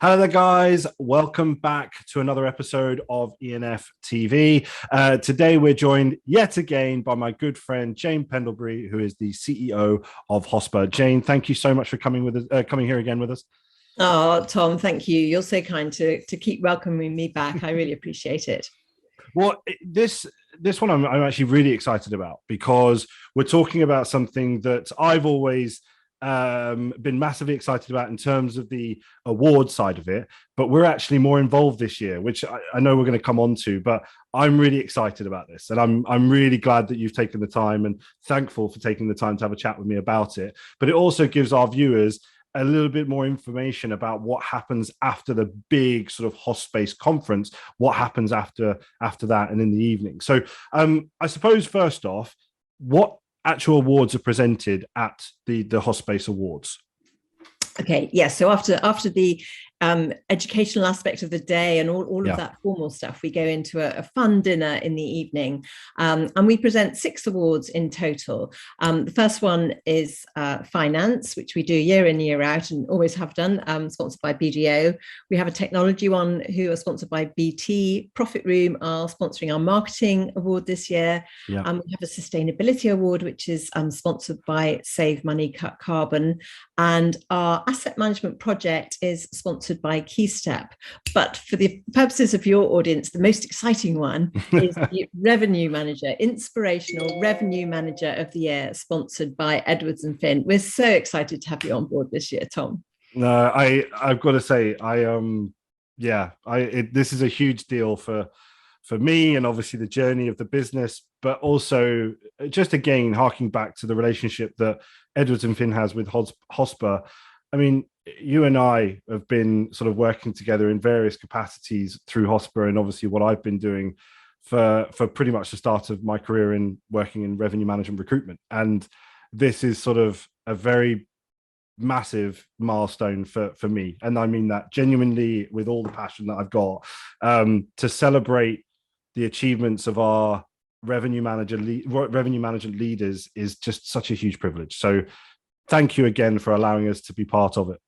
Hello there, guys. Welcome back to another episode of E&Ftv. Today, we're joined yet again by my good friend Jane Pendlebury, who is the CEO of HOSPA. Jane, thank you so much for coming with us, coming here again with us. Oh, Tom, thank you. You're so kind to keep welcoming me back. I really appreciate it. Well, this one I'm actually really excited about because we're talking about something that I've always been massively excited about in terms of the award side of it, but we're actually more involved this year, which I know we're going to come on to, but I'm really excited about this. And I'm really glad that you've taken the time and thankful for taking the time to have a chat with me about it. But it also gives our viewers a little bit more information about what happens after the big sort of HOSPACE conference, what happens after that and in the evening. So I suppose first off, what actual awards are presented at the HOSPACE Awards? Okay, yes. So after the educational aspect of the day and all of that formal stuff, we go into a fun dinner in the evening, and we present 6 awards in total. The first one is finance, which we do year in, year out, and always have done, sponsored by BDO. We have a technology one who are sponsored by BT. Profit Room are sponsoring our marketing award this year. We have a sustainability award, which is sponsored by Save Money, Cut Carbon, and our asset management project is sponsored by KeyStep. But for the purposes of your audience, the most exciting one is the Revenue Manager, Inspirational Revenue Manager of the Year, sponsored by Edwards and Finn. We're so excited to have you on board this year, Tom. No, I've got to say, this is a huge deal for me, and obviously the journey of the business, but also just again harking back to the relationship that Edwards and Finn has with HOSPA. I mean, you and I have been sort of working together in various capacities through HOSPA, and obviously what I've been doing for pretty much the start of my career in working in revenue management recruitment. And this is sort of a very massive milestone for me. And I mean that genuinely with all the passion that I've got, to celebrate the achievements of our revenue management leaders is just such a huge privilege. So thank you again for allowing us to be part of it.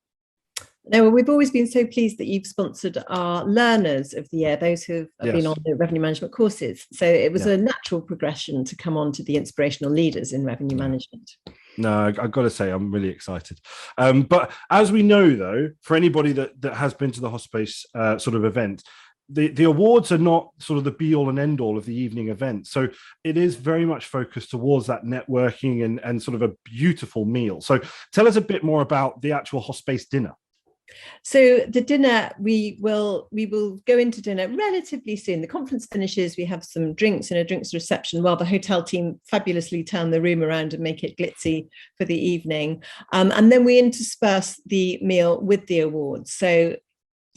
No, we've always been so pleased that you've sponsored our learners of the year, those who have been on the revenue management courses. So it was a natural progression to come on to the inspirational leaders in revenue management. No, I've got to say, I'm really excited. But as we know, though, for anybody that has been to the HOSPACE sort of event, the awards are not sort of the be all and end all of the evening event. So it is very much focused towards that networking and sort of a beautiful meal. So tell us a bit more about the actual HOSPACE dinner. So the dinner, we will go into dinner relatively soon. The conference finishes, we have some drinks and a drinks reception while the hotel team fabulously turn the room around and make it glitzy for the evening. And then we intersperse the meal with the awards. So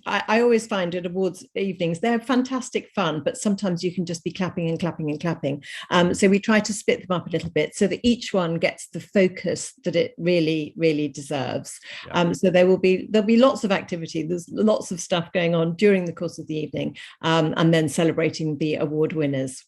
I always find at awards evenings, they're fantastic fun, but sometimes you can just be clapping and clapping and clapping. So we try to split them up a little bit so that each one gets the focus that it really, really deserves. So there'll be lots of activity. There's lots of stuff going on during the course of the evening, and then celebrating the award winners.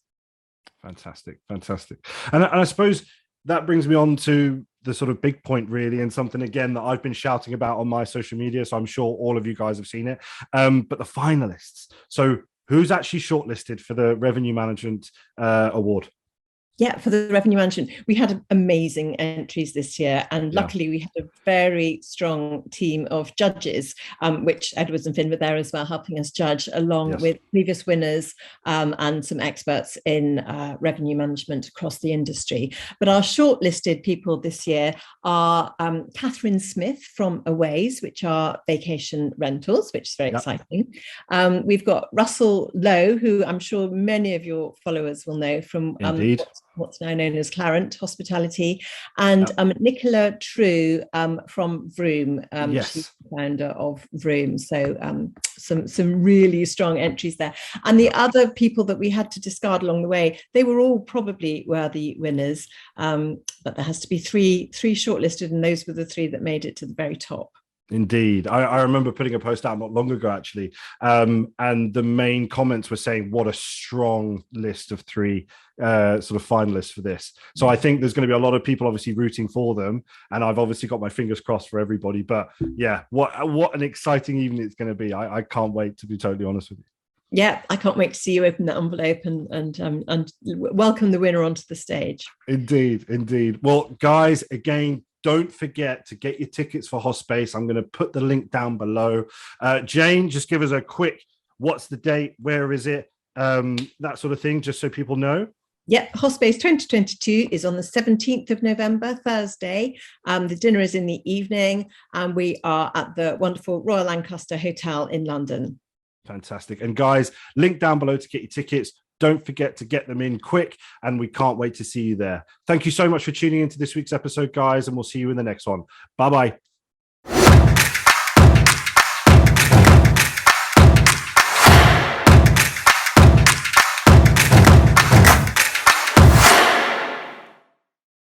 Fantastic. And I suppose that brings me on to the sort of big point, really, and something again that I've been shouting about on my social media, so I'm sure all of you guys have seen it. But the finalists. So who's actually shortlisted for the Revenue Management Award? Yeah, for the revenue management, we had amazing entries this year, and luckily we had a very strong team of judges, which Edwards and Finn were there as well, helping us judge, along with previous winners and some experts in revenue management across the industry. But our shortlisted people this year are Catherine Smith from Aways, which are vacation rentals, which is very exciting. We've got Russell Lowe, who I'm sure many of your followers will know from what's now known as Clarent Hospitality, and Nicola True from Vroom. She's the founder of Vroom. So some really strong entries there. And the other people that we had to discard along the way, they were all probably worthy winners, but there has to be three shortlisted, and those were the 3 that made it to the very top. Indeed. I remember putting a post out not long ago, actually. And the main comments were saying, what a strong list of three sort of finalists for this. So I think there's going to be a lot of people obviously rooting for them. And I've obviously got my fingers crossed for everybody. But yeah, what an exciting evening it's going to be. I can't wait, to be totally honest with you. Yeah, I can't wait to see you open that envelope and welcome the winner onto the stage. Indeed, indeed. Well, guys, again, don't forget to get your tickets for HOSPACE. I'm going to put the link down below. Jane, just give us a quick, what's the date? Where is it? That sort of thing, just so people know. Yeah, HOSPACE 2022 is on the 17th of November, Thursday. The dinner is in the evening, and we are at the wonderful Royal Lancaster Hotel in London. Fantastic. And guys, link down below to get your tickets. Don't forget to get them in quick, and we can't wait to see you there. Thank you so much for tuning into this week's episode, guys, and we'll see you in the next one. Bye-bye.